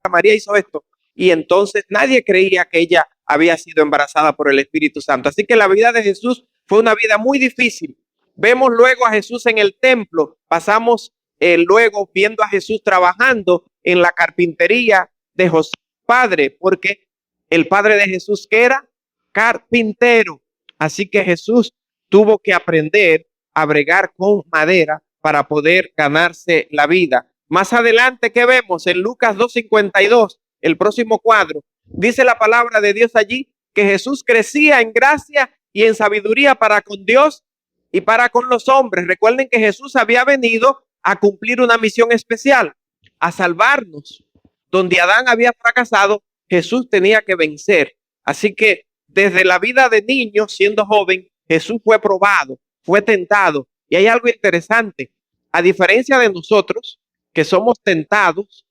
María hizo esto. Y entonces nadie creía que ella había sido embarazada por el Espíritu Santo. Así que la vida de Jesús fue una vida muy difícil. Vemos luego a Jesús en el templo, pasamos luego viendo a Jesús trabajando en la carpintería de José padre, porque el padre de Jesús que era carpintero. Así que Jesús tuvo que aprender a bregar con madera para poder ganarse la vida. Más adelante, ¿qué vemos? En Lucas 2:52, el próximo cuadro, dice la palabra de Dios allí que Jesús crecía en gracia y en sabiduría para con Dios y para con los hombres. Recuerden que Jesús había venido a cumplir una misión especial, a salvarnos. Donde Adán había fracasado, Jesús tenía que vencer. Así que desde la vida de niño, siendo joven, Jesús fue probado, fue tentado. Y hay algo interesante. A diferencia de nosotros, que somos tentados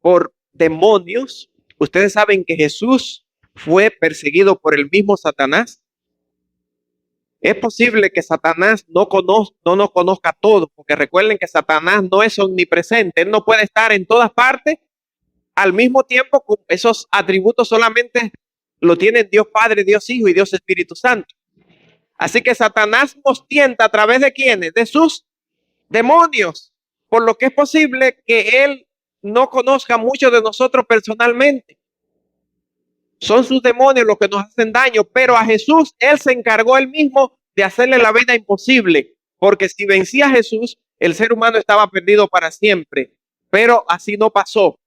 por demonios, ustedes saben que Jesús fue perseguido por el mismo Satanás. Es posible que Satanás no nos conozca todo, porque recuerden que Satanás no es omnipresente, él no puede estar en todas partes al mismo tiempo. Esos atributos solamente lo tienen Dios Padre, Dios Hijo y Dios Espíritu Santo. Así que Satanás nos tienta a través de ¿quiénes? De sus demonios, por lo que es posible que él no conozca mucho de nosotros personalmente. Son sus demonios los que nos hacen daño, pero a Jesús, él se encargó él mismo de hacerle la vida imposible, porque si vencía a Jesús, el ser humano estaba perdido para siempre, pero así no pasó.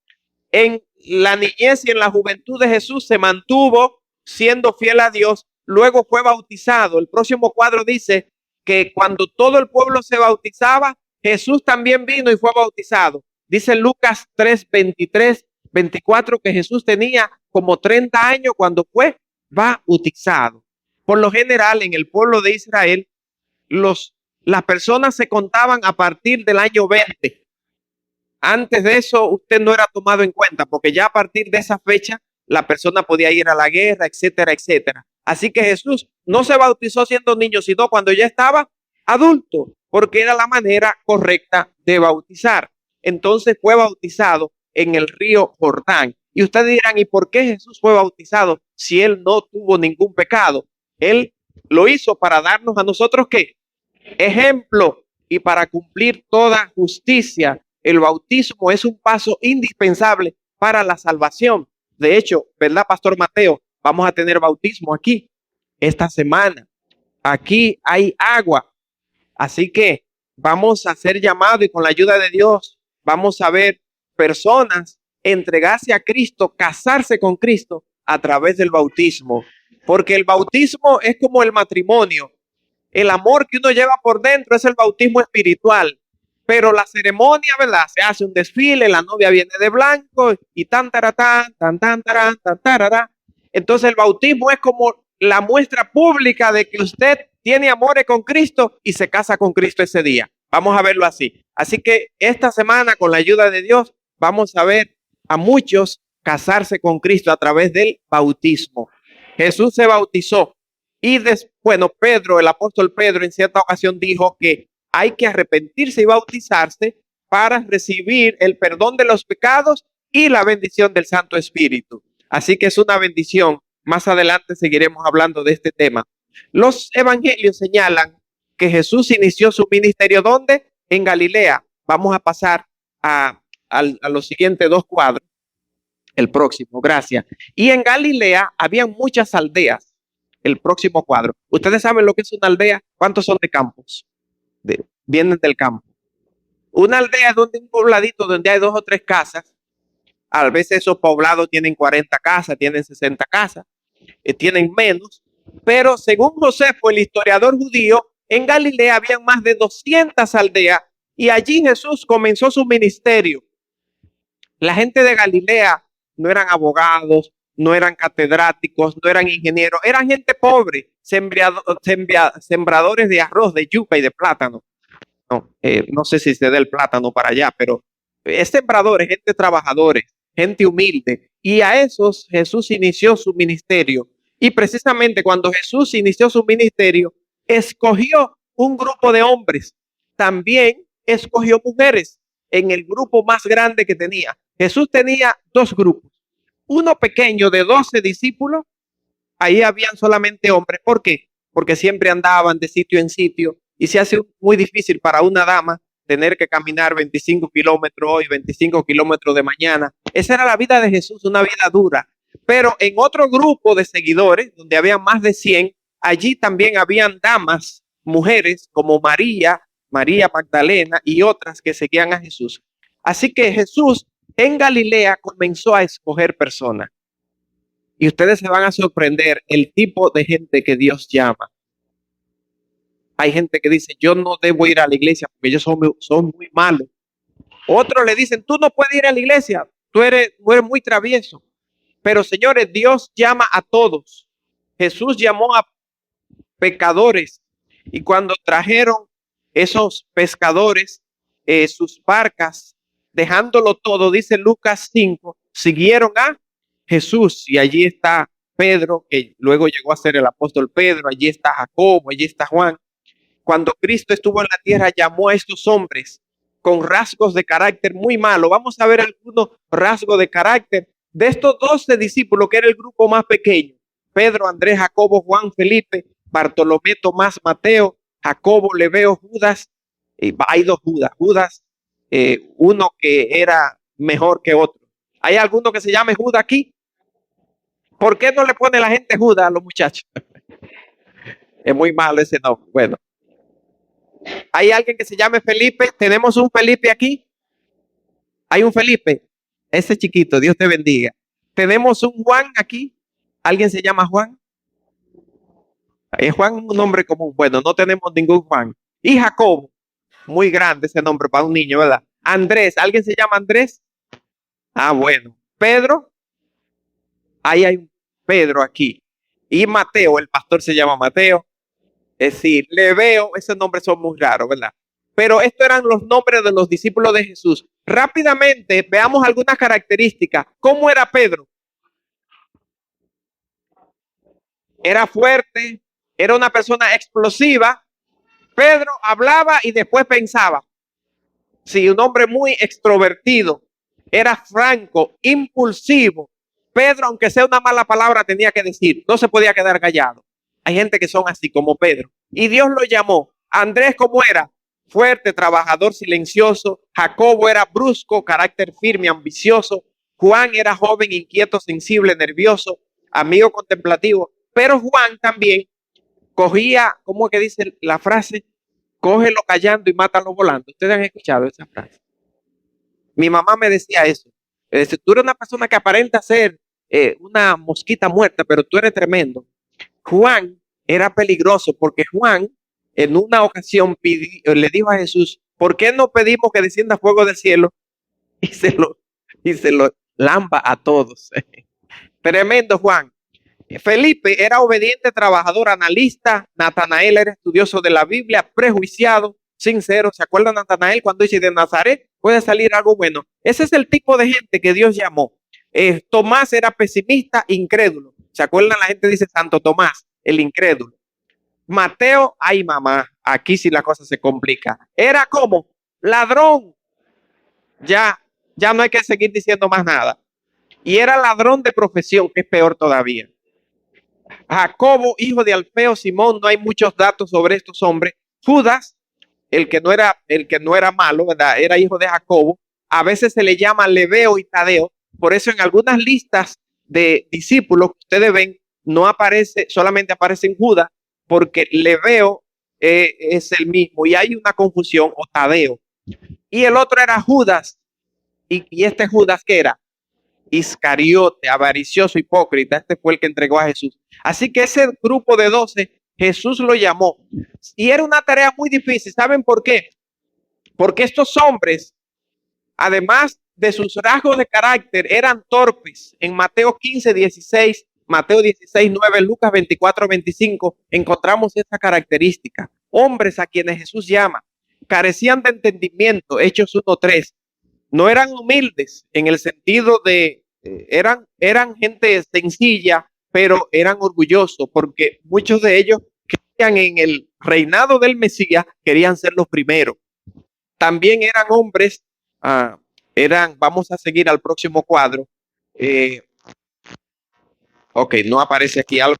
En la niñez y en la juventud de Jesús se mantuvo siendo fiel a Dios, luego fue bautizado. El próximo cuadro dice que cuando todo el pueblo se bautizaba, Jesús también vino y fue bautizado. Dice Lucas 3:23-24 que Jesús tenía como 30 años cuando fue bautizado. Por lo general, en el pueblo de Israel, las personas se contaban a partir del año 20. Antes de eso, usted no era tomado en cuenta, porque ya a partir de esa fecha, la persona podía ir a la guerra, etcétera, etcétera. Así que Jesús no se bautizó siendo niño, sino cuando ya estaba adulto, porque era la manera correcta de bautizar. Entonces fue bautizado en el río Jordán. Y ustedes dirán, ¿y por qué Jesús fue bautizado si él no tuvo ningún pecado? Él lo hizo para darnos a nosotros ¿qué? Ejemplo, y para cumplir toda justicia. El bautismo es un paso indispensable para la salvación. De hecho, ¿verdad, Pastor Mateo? Vamos a tener bautismo aquí esta semana. Aquí hay agua. Así que vamos a ser llamados y con la ayuda de Dios vamos a ver personas entregarse a Cristo, casarse con Cristo a través del bautismo. Porque el bautismo es como el matrimonio. El amor que uno lleva por dentro es el bautismo espiritual. Pero la ceremonia, ¿verdad? Se hace un desfile, la novia viene de blanco y tan taratán, tan tan tarán, tan tarará. Entonces el bautismo es como la muestra pública de que usted tiene amores con Cristo y se casa con Cristo ese día. Vamos a verlo así. Así que esta semana, con la ayuda de Dios, vamos a ver a muchos casarse con Cristo a través del bautismo. Jesús se bautizó y bueno, Pedro, el apóstol Pedro, en cierta ocasión dijo que hay que arrepentirse y bautizarse para recibir el perdón de los pecados y la bendición del Santo Espíritu. Así que es una bendición. Más adelante seguiremos hablando de este tema. Los evangelios señalan que Jesús inició su ministerio ¿dónde? En Galilea. Vamos a pasar a los siguientes dos cuadros. El próximo, gracias. Y en Galilea habían muchas aldeas. El próximo cuadro. ¿Ustedes saben lo que es una aldea? ¿Cuántos son de campos? Vienen del campo. Una aldea es donde un pobladito donde hay 2 o 3 casas. A veces esos poblados tienen 40 casas, tienen 60 casas, tienen menos. Pero según Josefo, el historiador judío, en Galilea habían más de 200 aldeas y allí Jesús comenzó su ministerio. La gente de Galilea no eran abogados, no eran catedráticos, no eran ingenieros, eran gente pobre, sembradores de arroz, de yuca y de plátano. No sé si se da el plátano para allá, pero es sembradores, gente trabajadores, gente humilde. Y a esos Jesús inició su ministerio. Y precisamente cuando Jesús inició su ministerio, escogió un grupo de hombres. También escogió mujeres en el grupo más grande que tenía. Jesús tenía dos grupos. Uno pequeño de 12 discípulos, ahí habían solamente hombres. ¿Por qué? Porque siempre andaban de sitio en sitio y se hace muy difícil para una dama tener que caminar 25 kilómetros hoy, 25 kilómetros de mañana. Esa era la vida de Jesús, una vida dura. Pero en otro grupo de seguidores, donde había más de 100, allí también habían damas, mujeres como María, María Magdalena y otras que seguían a Jesús. Así que Jesús en Galilea comenzó a escoger personas. Y ustedes se van a sorprender el tipo de gente que Dios llama. Hay gente que dice, yo no debo ir a la iglesia porque ellos son muy malos. Otros le dicen, tú no puedes ir a la iglesia, tú eres muy travieso. Pero señores, Dios llama a todos. Jesús llamó a pecadores y cuando trajeron esos pescadores sus barcas, dejándolo todo, dice Lucas 5, siguieron a Jesús y allí está Pedro, que luego llegó a ser el apóstol Pedro, allí está Jacobo, allí está Juan. Cuando Cristo estuvo en la tierra, llamó a estos hombres con rasgos de carácter muy malo. Vamos a ver algunos rasgos de carácter de estos 12 discípulos, que era el grupo más pequeño. Pedro, Andrés, Jacobo, Juan, Felipe, Bartolomé, Tomás, Mateo, Jacobo, Lebeo, Judas. Hay dos Judas. Judas, uno que era mejor que otro. ¿Hay alguno que se llame Judas aquí? ¿Por qué no le pone la gente Judas a los muchachos? Es muy malo ese nombre. Bueno. ¿Hay alguien que se llame Felipe? ¿Tenemos un Felipe aquí? ¿Hay un Felipe? Ese chiquito, Dios te bendiga. ¿Tenemos un Juan aquí? ¿Alguien se llama Juan? Es Juan un nombre común. Bueno, no tenemos ningún Juan. Y Jacobo, muy grande ese nombre para un niño, ¿verdad? Andrés, ¿alguien se llama Andrés? Ah, bueno. Pedro, ahí hay un Pedro aquí. Y Mateo, el pastor se llama Mateo. Es decir, le veo, esos nombres son muy raros, ¿verdad? Pero estos eran los nombres de los discípulos de Jesús. Rápidamente veamos algunas características. ¿Cómo era Pedro? Era fuerte, era una persona explosiva. Pedro hablaba y después pensaba. Sí, un hombre muy extrovertido. Era franco, impulsivo. Pedro, aunque sea una mala palabra, tenía que decir. No se podía quedar callado. Hay gente que son así como Pedro. Y Dios lo llamó. Andrés, ¿cómo era? Fuerte, trabajador, silencioso. Jacobo era brusco, carácter firme, ambicioso. Juan era joven, inquieto, sensible, nervioso, amigo contemplativo. Pero Juan también cogía, ¿cómo es que dice la frase? Cógelo callando y mátalo volando. Ustedes han escuchado esa frase. Mi mamá me decía eso. Tú eres una persona que aparenta ser una mosquita muerta, pero tú eres tremendo. Juan era peligroso porque Juan en una ocasión le dijo a Jesús, ¿por qué no pedimos que descienda fuego del cielo y se lo lamba a todos? Tremendo Juan. Felipe era obediente, trabajador, analista. Natanael era estudioso de la Biblia, prejuiciado, sincero. ¿Se acuerdan de Natanael cuando dice de Nazaret puede salir algo bueno? Ese es el tipo de gente que Dios llamó. Tomás era pesimista, incrédulo. ¿Se acuerdan? La gente dice Santo Tomás, el incrédulo. Mateo, ay mamá, aquí sí la cosa se complica. Era como ladrón. Ya no hay que seguir diciendo más nada. Y era ladrón de profesión, que es peor todavía. Jacobo, hijo de Alfeo, Simón, no hay muchos datos sobre estos hombres. Judas, el que no era malo, ¿verdad? Era hijo de Jacobo. A veces se le llama Lebeo y Tadeo. Por eso en algunas listas de discípulos que ustedes ven, no aparece, solamente aparece en Judas, porque Lebeo es el mismo y hay una confusión, o Tadeo. Y el otro era Judas. Y este Judas, ¿qué era? Iscariote, avaricioso, hipócrita. Este fue el que entregó a Jesús. Así que ese grupo de 12, Jesús lo llamó. Y era una tarea muy difícil. ¿Saben por qué? Porque estos hombres, además de sus rasgos de carácter, eran torpes. En Mateo 15, 16, Mateo 16, 9, Lucas 24, 25, encontramos esta característica. Hombres a quienes Jesús llama, carecían de entendimiento. Hechos 1, 3. No eran humildes en el sentido de, eran gente sencilla, pero eran orgullosos porque muchos de ellos creían en el reinado del Mesías, querían ser los primeros. También eran hombres vamos a seguir al próximo cuadro. Ok, no aparece aquí algo,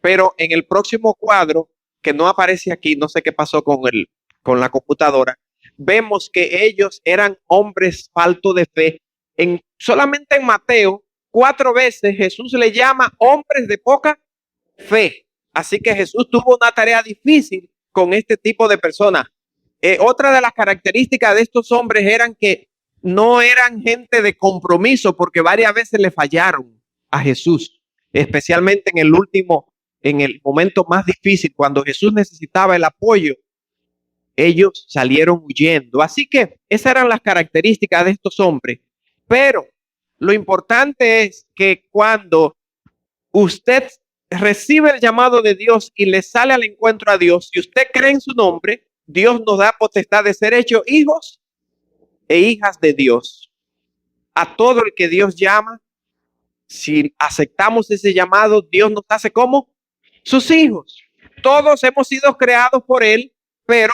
pero en el próximo cuadro, que no aparece aquí, no sé qué pasó con la computadora, vemos que ellos eran hombres faltos de fe. Solamente en Mateo, 4 veces Jesús le llama hombres de poca fe. Así que Jesús tuvo una tarea difícil con este tipo de personas. Otra de las características de estos hombres eran que no eran gente de compromiso, porque varias veces le fallaron a Jesús, especialmente en el momento más difícil, cuando Jesús necesitaba el apoyo, ellos salieron huyendo. Así que esas eran las características de estos hombres. Pero lo importante es que cuando usted recibe el llamado de Dios y le sale al encuentro a Dios, si usted cree en su nombre, Dios nos da potestad de ser hechos hijos e hijas de Dios. A todo el que Dios llama, si aceptamos ese llamado, Dios nos hace como sus hijos. Todos hemos sido creados por Él, pero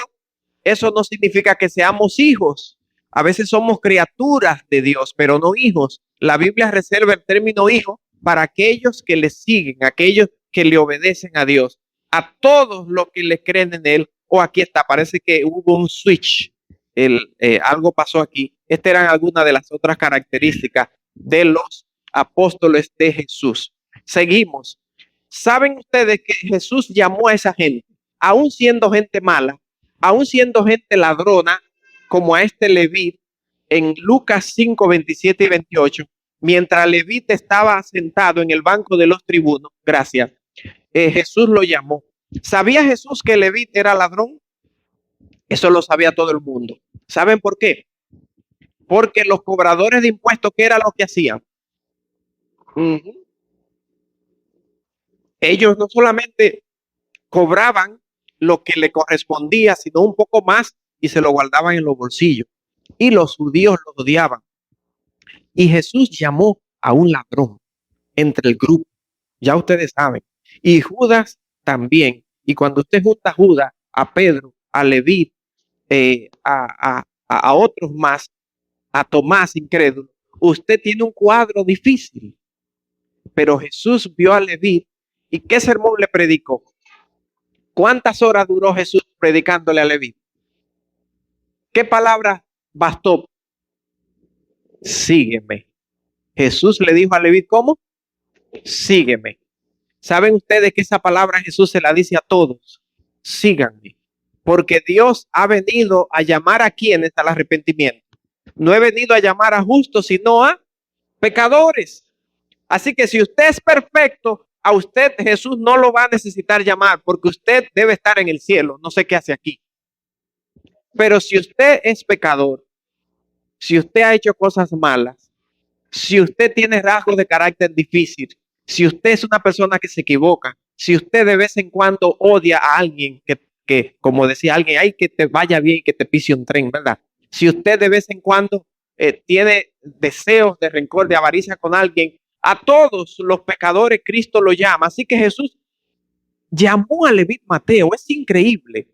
eso no significa que seamos hijos. A veces somos criaturas de Dios, pero no hijos. La Biblia reserva el término hijo para aquellos que le siguen, aquellos que le obedecen a Dios, a todos los que le creen en Él. O aquí está, parece que hubo un switch, algo pasó aquí. Estas eran algunas de las otras características de los apóstoles de Jesús. Seguimos. ¿Saben ustedes que Jesús llamó a esa gente, aún siendo gente mala, aún siendo gente ladrona, como a este Leví, en Lucas 5, 27 y 28, mientras Leví estaba sentado en el banco de los tribunos? Gracias. Jesús lo llamó. ¿Sabía Jesús que Leví era ladrón? Eso lo sabía todo el mundo. ¿Saben por qué? Porque los cobradores de impuestos, ¿qué era lo que hacían? Ellos no solamente cobraban lo que le correspondía, sino un poco más, y se lo guardaban en los bolsillos. Y los judíos los odiaban. Y Jesús llamó a un ladrón entre el grupo. Ya ustedes saben. Y Judas también. Y cuando usted junta a Judas, a Pedro, a Leví, a otros más, a Tomás incrédulo, usted tiene un cuadro difícil. Pero Jesús vio a Leví, ¿y qué sermón le predicó? ¿Cuántas horas duró Jesús predicándole a Leví? ¿Qué palabra bastó? Sígueme. Jesús le dijo a Leví, ¿cómo? Sígueme. ¿Saben ustedes que esa palabra Jesús se la dice a todos? Síganme. Porque Dios ha venido a llamar a quienes al arrepentimiento. No he venido a llamar a justos, sino a pecadores. Así que si usted es perfecto, a usted Jesús no lo va a necesitar llamar, porque usted debe estar en el cielo. No sé qué hace aquí. Pero si usted es pecador, si usted ha hecho cosas malas, si usted tiene rasgos de carácter difícil, si usted es una persona que se equivoca, si usted de vez en cuando odia a alguien que como decía alguien, ay, que te vaya bien y que te pise un tren, ¿verdad? Si usted de vez en cuando tiene deseos de rencor, de avaricia con alguien, a todos los pecadores Cristo lo llama. Así que Jesús llamó a Leví Mateo. Es increíble.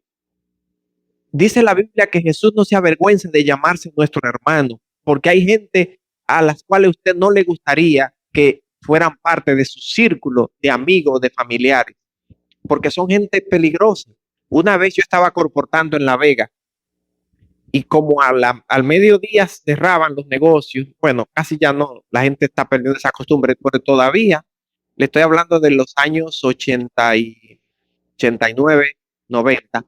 Dice la Biblia que Jesús no se avergüenza de llamarse nuestro hermano, porque hay gente a las cuales usted no le gustaría que fueran parte de su círculo de amigos, de familiares, porque son gente peligrosa. Una vez yo estaba colportando en La Vega y como al mediodía cerraban los negocios, bueno, casi ya no, la gente está perdiendo esa costumbre, pero todavía le estoy hablando de los años 89, 90.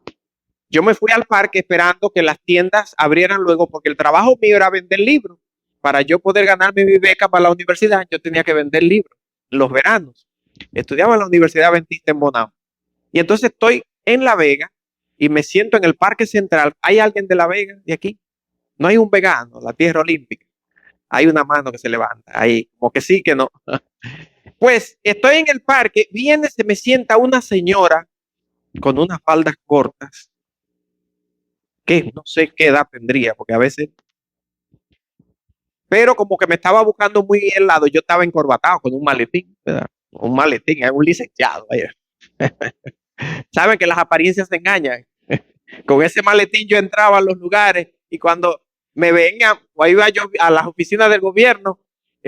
Yo me fui al parque esperando que las tiendas abrieran luego, porque el trabajo mío era vender libros. Para yo poder ganarme mi beca para la universidad, yo tenía que vender libros en los veranos. Estudiaba en la Universidad Adventista en Bonao. Y entonces estoy en La Vega y me siento en el Parque Central. ¿Hay alguien de La Vega de aquí? No hay un vegano, la tierra olímpica. Hay una mano que se levanta ahí, como que sí, que no. Pues estoy en el parque, se me sienta una señora con unas faldas cortas, que no sé qué edad tendría, porque a veces, pero como que me estaba buscando muy helado, yo estaba encorbatado con un maletín, ¿verdad? Un maletín, es un licenciado. Saben que las apariencias se engañan. Con ese maletín yo entraba a los lugares y cuando me venía, o iba yo a las oficinas del gobierno.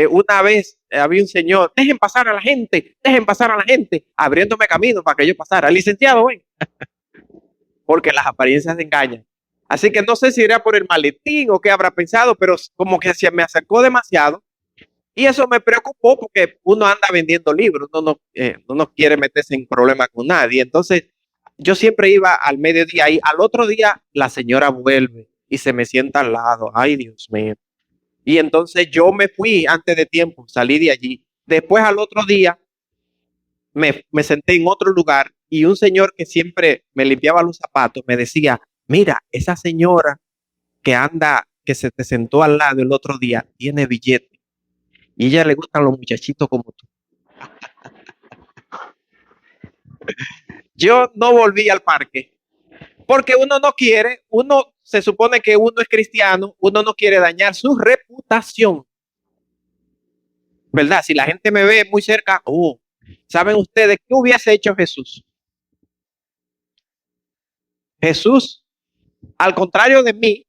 Una vez había un señor, dejen pasar a la gente, dejen pasar a la gente, abriéndome camino para que yo pasara. Licenciado, ven, porque las apariencias engañan. Así que no sé si era por el maletín o qué habrá pensado, pero como que se me acercó demasiado y eso me preocupó porque uno anda vendiendo libros, no quiere meterse en problemas con nadie. Entonces, yo siempre iba al mediodía y al otro día la señora vuelve y se me sienta al lado. Ay, Dios mío. Y entonces yo me fui antes de tiempo, salí de allí. Después al otro día me senté en otro lugar y un señor que siempre me limpiaba los zapatos me decía, mira, esa señora que anda, que se te sentó al lado el otro día, tiene billete y a ella le gustan los muchachitos como tú. Yo no volví al parque porque uno no quiere, uno se supone que uno es cristiano, uno no quiere dañar su reputación, ¿verdad? Si la gente me ve muy cerca, ¿saben ustedes qué hubiese hecho Jesús? Jesús, al contrario de mí,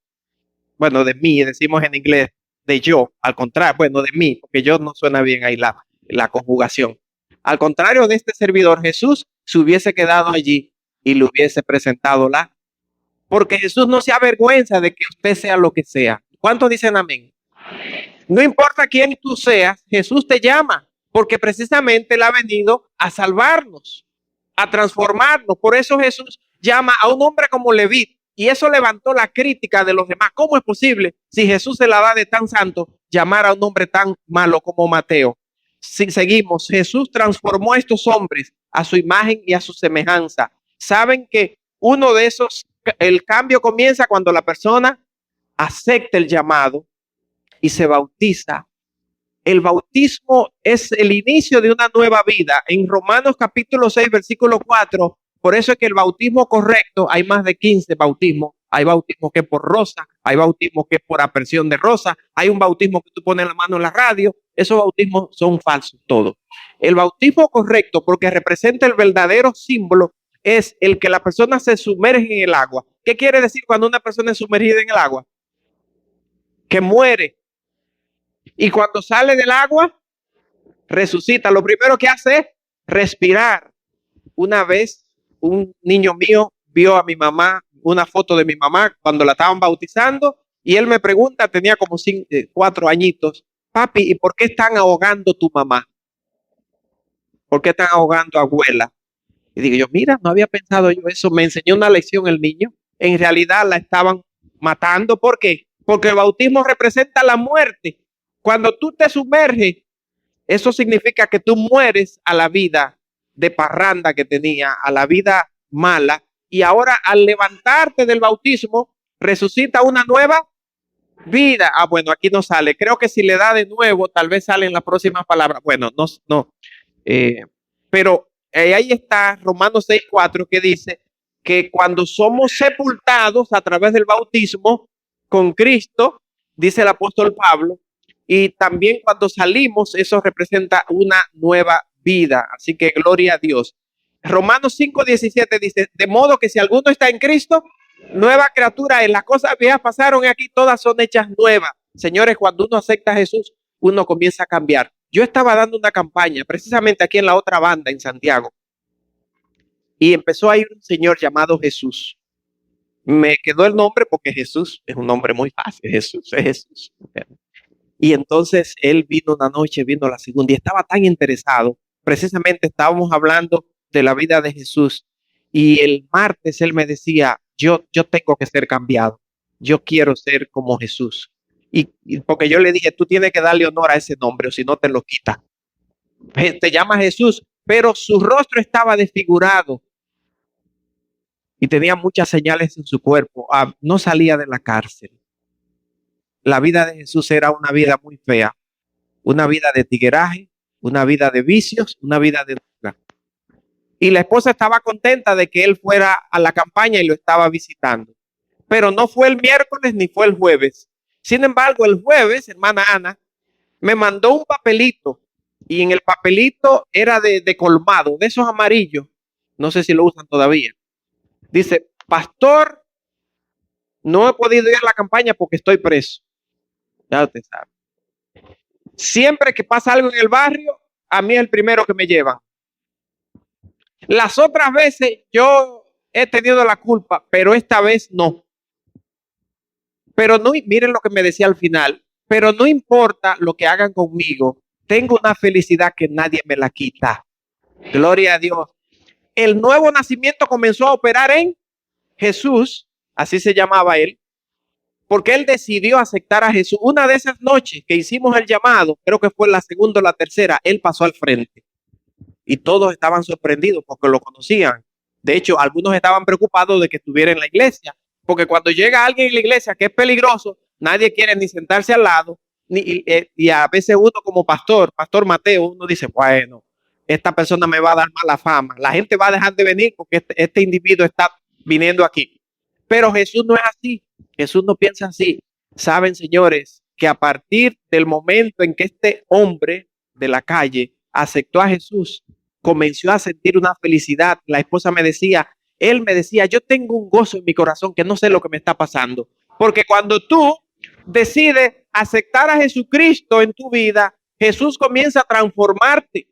bueno, de mí, decimos en inglés, de yo, al contrario, bueno, de mí, porque yo no suena bien ahí la conjugación. Al contrario de este servidor, Jesús se hubiese quedado allí y le hubiese presentado porque Jesús no se avergüenza de que usted sea lo que sea. ¿Cuántos dicen amén? No importa quién tú seas, Jesús te llama, porque precisamente Él ha venido a salvarnos, a transformarnos. Por eso Jesús llama a un hombre como Leví, y eso levantó la crítica de los demás. ¿Cómo es posible, si Jesús se la da de tan santo, llamar a un hombre tan malo como Mateo? Si seguimos, Jesús transformó a estos hombres a su imagen y a su semejanza. Saben que uno de esos, el cambio comienza cuando la persona acepta el llamado y se bautiza. El bautismo es el inicio de una nueva vida. En Romanos capítulo 6, versículo 4, por eso es que el bautismo correcto, hay más de 15 bautismos. Hay bautismo que es por rosa, hay bautismo que es por aspersión de rosa, hay un bautismo que tú pones la mano en la radio. Esos bautismos son falsos todos. El bautismo correcto, porque representa el verdadero símbolo, es el que la persona se sumerge en el agua. ¿Qué quiere decir cuando una persona es sumergida en el agua? Que muere. Y cuando sale del agua, resucita. Lo primero que hace es respirar. Una vez un niño mío vio a mi mamá, una foto de mi mamá cuando la estaban bautizando, y él me pregunta, tenía como 4 añitos, papi, ¿y por qué están ahogando tu mamá? ¿Por qué están ahogando a abuela? Y digo yo, mira, no había pensado yo eso. Me enseñó una lección el niño. En realidad la estaban matando. ¿Por qué? Porque el bautismo representa la muerte. Cuando tú te sumerges, eso significa que tú mueres a la vida de parranda que tenía, a la vida mala, y ahora al levantarte del bautismo, resucita una nueva vida. Ah, bueno, aquí no sale. Creo que si le da de nuevo, tal vez salen las próximas palabras. Bueno, no. Eh, pero ahí está Romanos 6:4 que dice que cuando somos sepultados a través del bautismo con Cristo, dice el apóstol Pablo, y también cuando salimos, eso representa una nueva vida. Así que gloria a Dios. Romanos 5:17 dice, de modo que si alguno está en Cristo, nueva criatura es. Las cosas viejas pasaron y aquí todas son hechas nuevas. Señores, cuando uno acepta a Jesús, uno comienza a cambiar. Yo estaba dando una campaña precisamente aquí en la otra banda en Santiago y empezó a ir un señor llamado Jesús. Me quedó el nombre porque Jesús es un nombre muy fácil. Jesús es Jesús. Y entonces él vino una noche, vino la segunda y estaba tan interesado. Precisamente estábamos hablando de la vida de Jesús y el martes él me decía, yo tengo que ser cambiado. Yo quiero ser como Jesús. Y porque yo le dije, tú tienes que darle honor a ese nombre o si no te lo quita. Te llama Jesús, pero su rostro estaba desfigurado y tenía muchas señales en su cuerpo. No salía de la cárcel. La vida de Jesús era una vida muy fea, una vida de tigueraje, una vida de vicios, una vida de droga. Y la esposa estaba contenta de que él fuera a la campaña y lo estaba visitando. Pero no fue el miércoles ni fue el jueves. Sin embargo, el jueves, hermana Ana, me mandó un papelito y en el papelito era de colmado, de esos amarillos. No sé si lo usan todavía. Dice, pastor No he podido ir a la campaña porque estoy preso. Ya usted sabe. Siempre que pasa algo en el barrio, a mí es el primero que me llevan. Las otras veces yo he tenido la culpa, pero esta vez no. Pero no, miren lo que me decía al final, pero no importa lo que hagan conmigo, tengo una felicidad que nadie me la quita. Gloria a Dios. El nuevo nacimiento comenzó a operar en Jesús, así se llamaba él, porque él decidió aceptar a Jesús. Una de esas noches que hicimos el llamado, creo que fue la segunda o la tercera, él pasó al frente y todos estaban sorprendidos porque lo conocían. De hecho, algunos estaban preocupados de que estuviera en la iglesia, porque cuando llega alguien en la iglesia que es peligroso, nadie quiere ni sentarse al lado, y a veces uno como pastor Mateo, uno dice, bueno, esta persona me va a dar mala fama, la gente va a dejar de venir porque este individuo está viniendo aquí. Pero Jesús no es así, Jesús no piensa así. Saben, señores, que a partir del momento en que este hombre de la calle aceptó a Jesús, comenzó a sentir una felicidad. La esposa me decía, él me decía, yo tengo un gozo en mi corazón que no sé lo que me está pasando. Porque cuando tú decides aceptar a Jesucristo en tu vida, Jesús comienza a transformarte,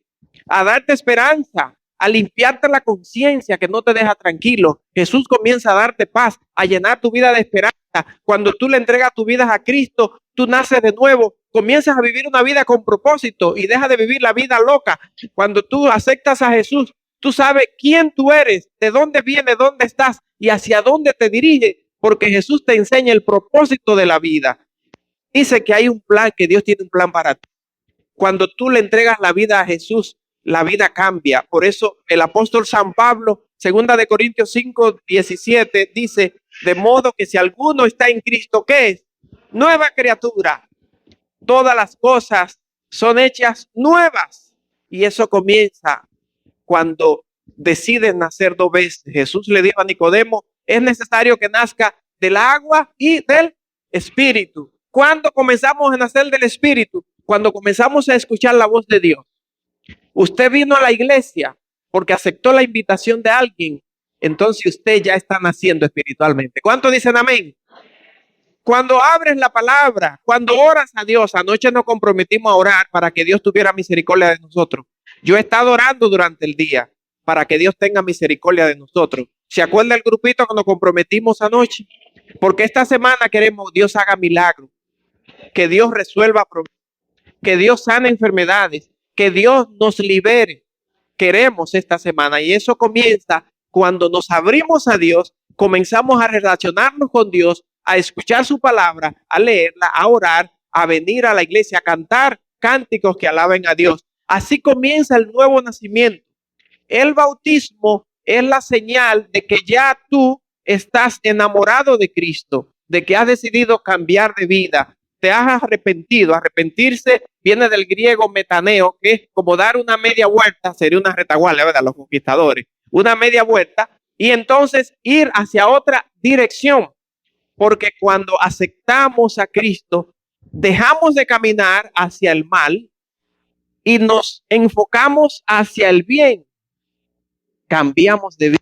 a darte esperanza, a limpiarte la conciencia que no te deja tranquilo. Jesús comienza a darte paz, a llenar tu vida de esperanza. Cuando tú le entregas tu vida a Cristo, tú naces de nuevo, comienzas a vivir una vida con propósito y dejas de vivir la vida loca. Cuando tú aceptas a Jesús, tú sabes quién tú eres, de dónde vienes, dónde estás y hacia dónde te diriges, porque Jesús te enseña el propósito de la vida. Dice que hay un plan, que Dios tiene un plan para ti. Cuando tú le entregas la vida a Jesús, la vida cambia. Por eso el apóstol San Pablo, 2 Corintios 5:17, dice, de modo que si alguno está en Cristo, ¿qué es? Nueva criatura. Todas las cosas son hechas nuevas. Y eso comienza cuando deciden nacer dos veces. Jesús le dijo a Nicodemo, es necesario que nazca del agua y del espíritu. ¿Cuándo comenzamos a nacer del espíritu? Cuando comenzamos a escuchar la voz de Dios. Usted vino a la iglesia porque aceptó la invitación de alguien, entonces usted ya está naciendo espiritualmente. ¿Cuántos dicen amén? Cuando abres la palabra, cuando oras a Dios, anoche nos comprometimos a orar para que Dios tuviera misericordia de nosotros. Yo he estado orando durante el día para que Dios tenga misericordia de nosotros. ¿Se acuerda el grupito que nos comprometimos anoche? Porque esta semana queremos Dios haga milagros, que Dios resuelva problemas, que Dios sane enfermedades, que Dios nos libere. Queremos esta semana y eso comienza cuando nos abrimos a Dios, comenzamos a relacionarnos con Dios, a escuchar su palabra, a leerla, a orar, a venir a la iglesia, a cantar cánticos que alaben a Dios. Así comienza el nuevo nacimiento. El bautismo es la señal de que ya tú estás enamorado de Cristo, de que has decidido cambiar de vida, te has arrepentido. Arrepentirse viene del griego metaneo, que es como dar una media vuelta, sería una retaguardia, ¿verdad? Los conquistadores, una media vuelta y entonces ir hacia otra dirección. Porque cuando aceptamos a Cristo, dejamos de caminar hacia el mal y nos enfocamos hacia el bien. Cambiamos de vida.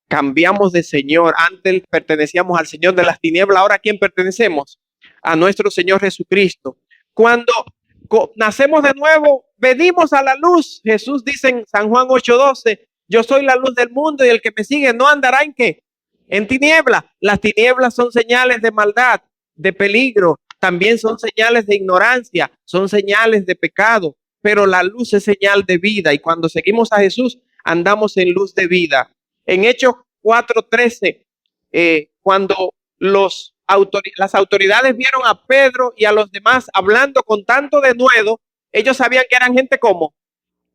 Cambiamos de Señor. Antes pertenecíamos al Señor de las tinieblas. Ahora, ¿a quién pertenecemos? A nuestro Señor Jesucristo. Cuando nacemos de nuevo, venimos a la luz. Jesús dice en San Juan 8:12, yo soy la luz del mundo y el que me sigue no andará en ¿qué? En tinieblas. Las tinieblas son señales de maldad, de peligro. También son señales de ignorancia, son señales de pecado. Pero la luz es señal de vida y cuando seguimos a Jesús, andamos en luz de vida. En Hechos 4:13, cuando las autoridades vieron a Pedro y a los demás hablando con tanto denuedo, ellos sabían que eran gente como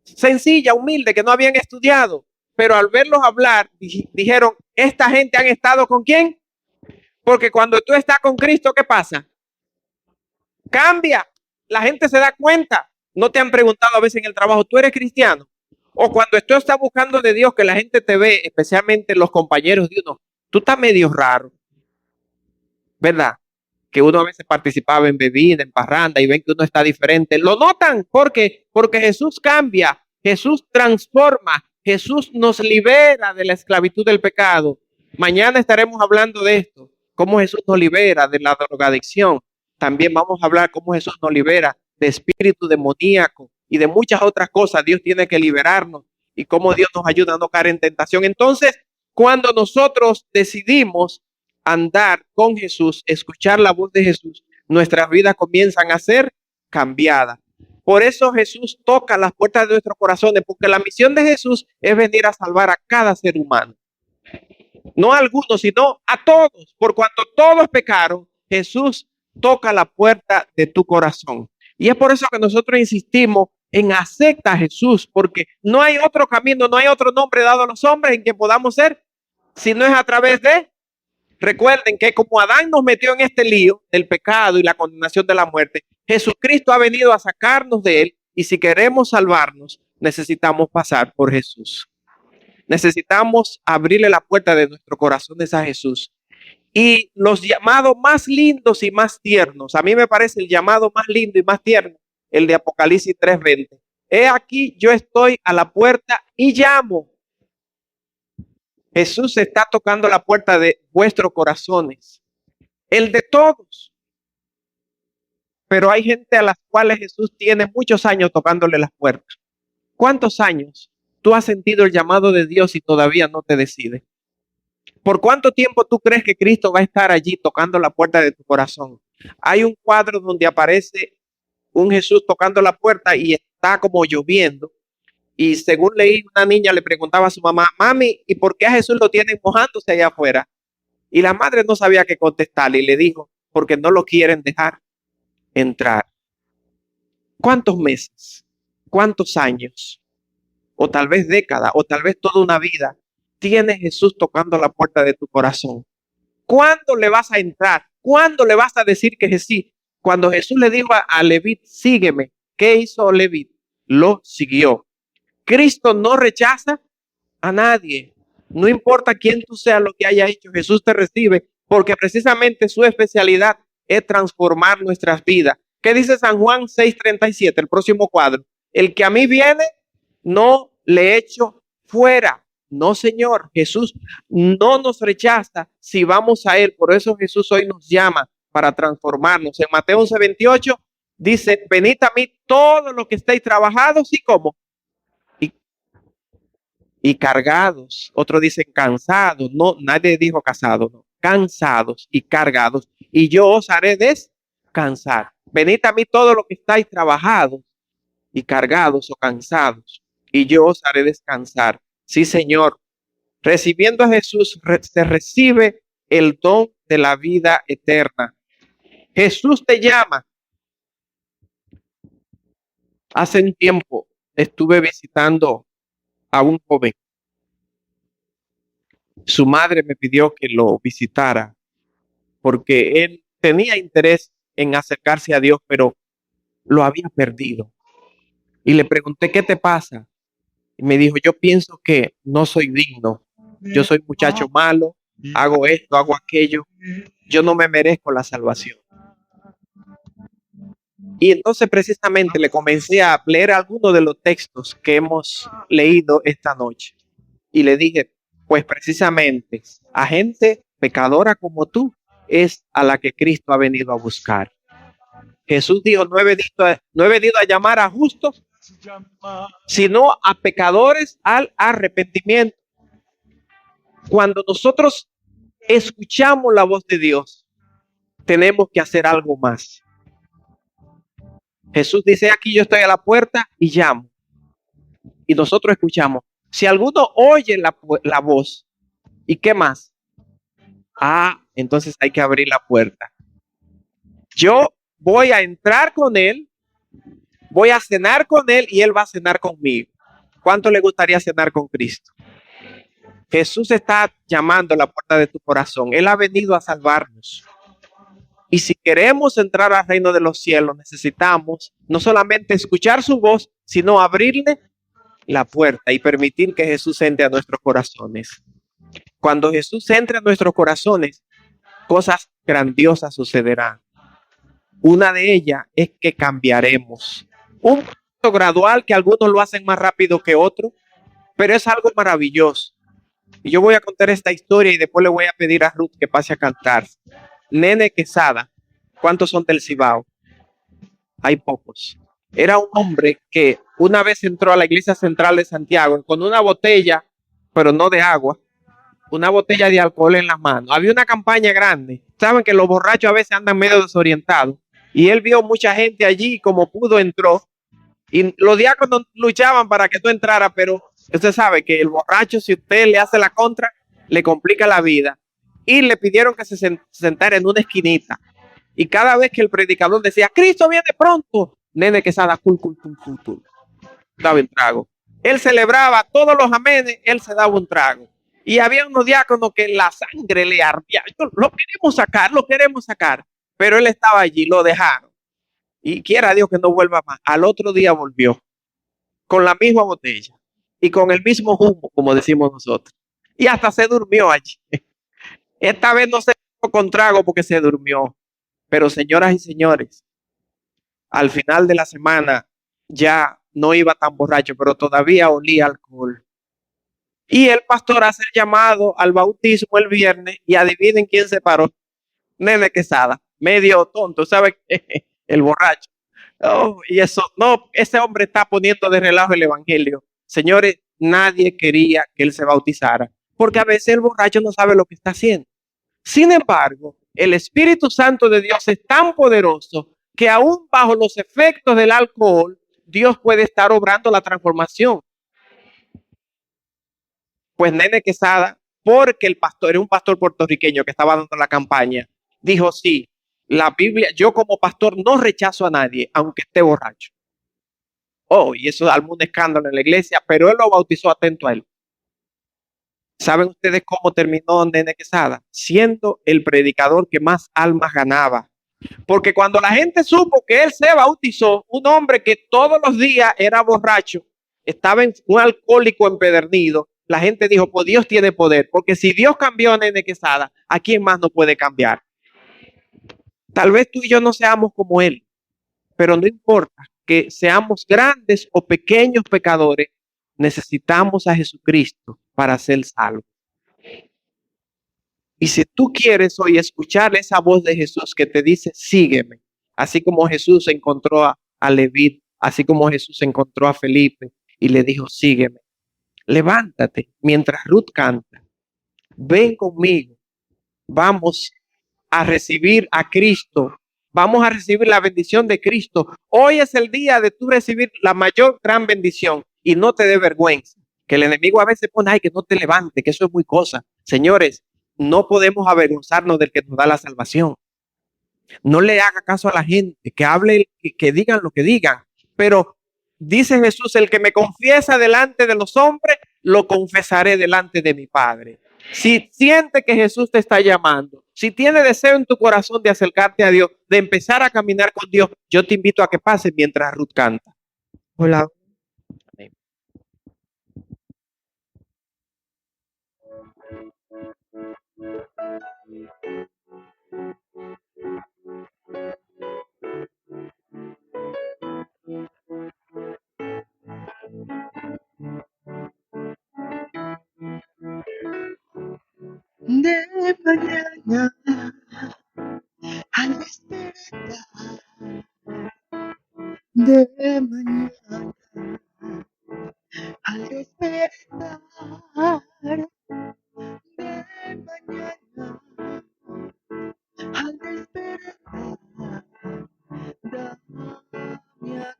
sencilla, humilde, que no habían estudiado, pero al verlos hablar, dijeron, esta gente han estado ¿con quién? Porque cuando tú estás con Cristo, ¿qué pasa? Cambia, la gente se da cuenta. No te han preguntado a veces en el trabajo, ¿tú eres cristiano? O cuando tú estás buscando de Dios, que la gente te ve, especialmente los compañeros de uno, tú estás medio raro, ¿verdad? Que uno a veces participaba en bebida, en parranda y ven que uno está diferente. Lo notan porque Jesús cambia, Jesús transforma, Jesús nos libera de la esclavitud del pecado. Mañana estaremos hablando de esto, cómo Jesús nos libera de la drogadicción. También vamos a hablar cómo Jesús nos libera de espíritu demoníaco y de muchas otras cosas. Dios tiene que liberarnos y cómo Dios nos ayuda a no caer en tentación. Entonces, cuando nosotros decidimos andar con Jesús, escuchar la voz de Jesús, nuestras vidas comienzan a ser cambiadas. Por eso Jesús toca las puertas de nuestros corazones, porque la misión de Jesús es venir a salvar a cada ser humano. No a algunos, sino a todos. Por cuanto todos pecaron, Jesús toca la puerta de tu corazón. Y es por eso que nosotros insistimos en acepta a Jesús, porque no hay otro camino, no hay otro nombre dado a los hombres en que podamos ser, si no es a través de. Recuerden que como Adán nos metió en este lío del pecado y la condenación de la muerte, Jesucristo ha venido a sacarnos de él, y si queremos salvarnos, necesitamos pasar por Jesús. Necesitamos abrirle la puerta de nuestros corazones a Jesús. Y los llamados más lindos y más tiernos, a mí me parece el llamado más lindo y más tierno, el de Apocalipsis 3:20. He aquí, yo estoy a la puerta y llamo. Jesús está tocando la puerta de vuestros corazones, el de todos. Pero hay gente a las cuales Jesús tiene muchos años tocándole las puertas. ¿Cuántos años tú has sentido el llamado de Dios y todavía no te decides? ¿Por cuánto tiempo tú crees que Cristo va a estar allí tocando la puerta de tu corazón? Hay un cuadro donde aparece un Jesús tocando la puerta y está como lloviendo. Y según leí, una niña le preguntaba a su mamá, mami, ¿y por qué a Jesús lo tienen mojándose allá afuera? Y la madre no sabía qué contestarle y le dijo, porque no lo quieren dejar entrar. ¿Cuántos meses? ¿Cuántos años? O tal vez décadas, o tal vez toda una vida, tiene Jesús tocando la puerta de tu corazón. ¿Cuándo le vas a entrar? ¿Cuándo le vas a decir que sí? Cuando Jesús le dijo a Leví, sígueme, ¿qué hizo Leví? Lo siguió. Cristo no rechaza a nadie. No importa quién tú seas, lo que haya hecho, Jesús te recibe, porque precisamente su especialidad es transformar nuestras vidas. ¿Qué dice San Juan 6:37, el próximo cuadro? El que a mí viene, no le echo fuera. No, Señor, Jesús no nos rechaza si vamos a Él. Por eso Jesús hoy nos llama para transformarnos. En Mateo 11:28 dice, venid a mí todos los que estéis trabajados y como y cargados. Otros dicen cansados. No, nadie dijo casados, no. Cansados y cargados. Y yo os haré descansar. Venid a mí todos los que estáis trabajados y cargados o cansados, y yo os haré descansar. Sí, Señor. Recibiendo a Jesús, se recibe el don de la vida eterna. Jesús te llama. Hace un tiempo estuve visitando a un joven. Su madre me pidió que lo visitara porque él tenía interés en acercarse a Dios, pero lo había perdido. Y le pregunté, ¿qué te pasa? Y me dijo, yo pienso que no soy digno. Yo soy muchacho malo, hago esto, hago aquello. Yo no me merezco la salvación. Y entonces precisamente le comencé a leer algunos de los textos que hemos leído esta noche. Y le dije, pues precisamente a gente pecadora como tú es a la que Cristo ha venido a buscar. Jesús dijo, no he venido a llamar a justos, sino a pecadores al arrepentimiento. Cuando nosotros escuchamos la voz de Dios, tenemos que hacer algo más. Jesús dice, aquí yo estoy a la puerta y llamo. Y nosotros escuchamos. Si alguno oye la voz, ¿y qué más? Entonces hay que abrir la puerta. Yo voy a entrar con él, voy a cenar con él y él va a cenar conmigo. ¿Cuánto le gustaría cenar con Cristo? Jesús está llamando a la puerta de tu corazón. Él ha venido a salvarnos. Y si queremos entrar al reino de los cielos, necesitamos no solamente escuchar su voz, sino abrirle la puerta y permitir que Jesús entre a nuestros corazones. Cuando Jesús entre a nuestros corazones, cosas grandiosas sucederán. Una de ellas es que cambiaremos. Un proceso gradual que algunos lo hacen más rápido que otros, pero es algo maravilloso. Y yo voy a contar esta historia y después le voy a pedir a Ruth que pase a cantar. Nene Quesada, ¿cuántos son del Cibao? Hay pocos. Era un hombre que una vez entró a la iglesia central de Santiago con una botella, pero no de agua, una botella de alcohol en las manos. Había una campaña grande. Saben que los borrachos a veces andan medio desorientados. Y él vio mucha gente allí y como pudo entró. Y los diáconos luchaban para que tú entraras, pero usted sabe que el borracho, si usted le hace la contra, le complica la vida. Y le pidieron que se sentara en una esquinita. Y cada vez que el predicador decía, Cristo viene pronto, Nene Quesada, daba un trago. Él celebraba todos los amenes, él se daba un trago. Y había unos diáconos que la sangre le ardía. Lo queremos sacar. Pero él estaba allí, lo dejaron. Y quiera Dios que no vuelva más. Al otro día volvió con la misma botella y con el mismo humo, como decimos nosotros. Y hasta se durmió allí. Esta vez no se fue con trago porque se durmió. Pero señoras y señores, al final de la semana ya no iba tan borracho, pero todavía olía alcohol. Y el pastor hace el llamado al bautismo el viernes y adivinen quién se paró. Nene Quesada, medio tonto, ¿sabe? El borracho. Oh, y eso, no, ese hombre está poniendo de relajo el evangelio. Señores, nadie quería que él se bautizara, porque a veces el borracho no sabe lo que está haciendo. Sin embargo, el Espíritu Santo de Dios es tan poderoso que aún bajo los efectos del alcohol, Dios puede estar obrando la transformación. Pues Nene Quesada, porque el pastor era un pastor puertorriqueño que estaba dando la campaña, dijo, sí, la Biblia, yo como pastor no rechazo a nadie, aunque esté borracho. Oh, y eso armó un escándalo en la iglesia, pero él lo bautizó atento a él. ¿Saben ustedes cómo terminó Nene Quesada? Siendo el predicador que más almas ganaba. Porque cuando la gente supo que él se bautizó, un hombre que todos los días era borracho, estaba en un alcohólico empedernido, la gente dijo, pues Dios tiene poder, porque si Dios cambió a Nene Quesada, ¿a quién más no puede cambiar? Tal vez tú y yo no seamos como él, pero no importa que seamos grandes o pequeños pecadores, necesitamos a Jesucristo para ser salvos. Y si tú quieres hoy escuchar esa voz de Jesús que te dice, sígueme, así como Jesús encontró a Leví, así como Jesús encontró a Felipe y le dijo, sígueme, levántate mientras Ruth canta, ven conmigo, vamos a recibir a Cristo, vamos a recibir la bendición de Cristo. Hoy es el día de tú recibir la mayor gran bendición y no te dé vergüenza, que el enemigo a veces pone, ay, que no te levante, que eso es muy cosa. Señores, no podemos avergonzarnos del que nos da la salvación. No le haga caso a la gente, que hable, que digan lo que digan. Pero dice Jesús, el que me confiesa delante de los hombres, lo confesaré delante de mi Padre. Si siente que Jesús te está llamando, si tiene deseo en tu corazón de acercarte a Dios, de empezar a caminar con Dios, yo te invito a que pases mientras Ruth canta. Hola. De mañana al despertar, de mañana al despertar, de mañana al despertar, dame a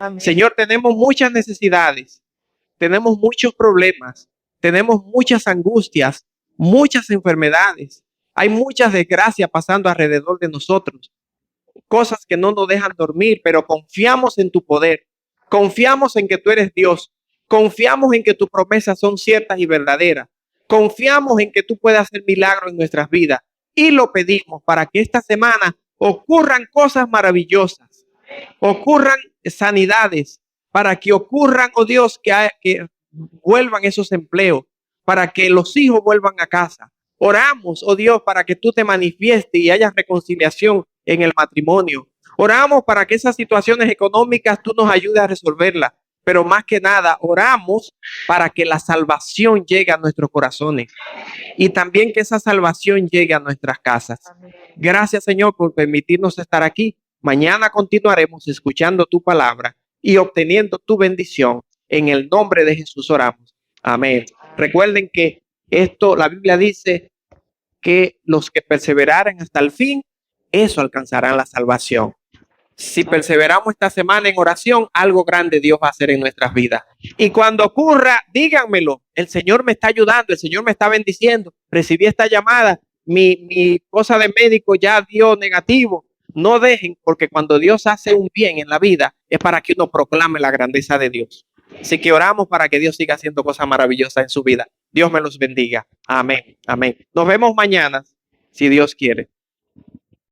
ti. Señor, tenemos muchas necesidades, tenemos muchos problemas, tenemos muchas angustias, muchas enfermedades, hay muchas desgracias pasando alrededor de nosotros, cosas que no nos dejan dormir, pero confiamos en tu poder, confiamos en que tú eres Dios, confiamos en que tus promesas son ciertas y verdaderas, confiamos en que tú puedes hacer milagros en nuestras vidas y lo pedimos para que esta semana ocurran cosas maravillosas, ocurran sanidades, para que ocurran, oh Dios, que vuelvan esos empleos, para que los hijos vuelvan a casa. Oramos, oh Dios, para que tú te manifiestes y haya reconciliación en el matrimonio. Oramos para que esas situaciones económicas tú nos ayudes a resolverlas. pero más que nada oramos para que la salvación llegue a nuestros corazones y también que esa salvación llegue a nuestras casas. Amén. Gracias, Señor, por permitirnos estar aquí. Mañana continuaremos escuchando tu palabra y obteniendo tu bendición. En el nombre de Jesús oramos. Amén. Recuerden que la Biblia dice que los que perseveraren hasta el fin, eso alcanzarán la salvación. Si perseveramos esta semana en oración, algo grande Dios va a hacer en nuestras vidas. Y cuando ocurra, díganmelo. El Señor me está ayudando, el Señor me está bendiciendo. Recibí esta llamada, mi cosa de médico ya dio negativo. No dejen, porque cuando Dios hace un bien en la vida, es para que uno proclame la grandeza de Dios. Así que oramos para que Dios siga haciendo cosas maravillosas en su vida. Dios me los bendiga. Amén. Amén. Nos vemos mañana, si Dios quiere.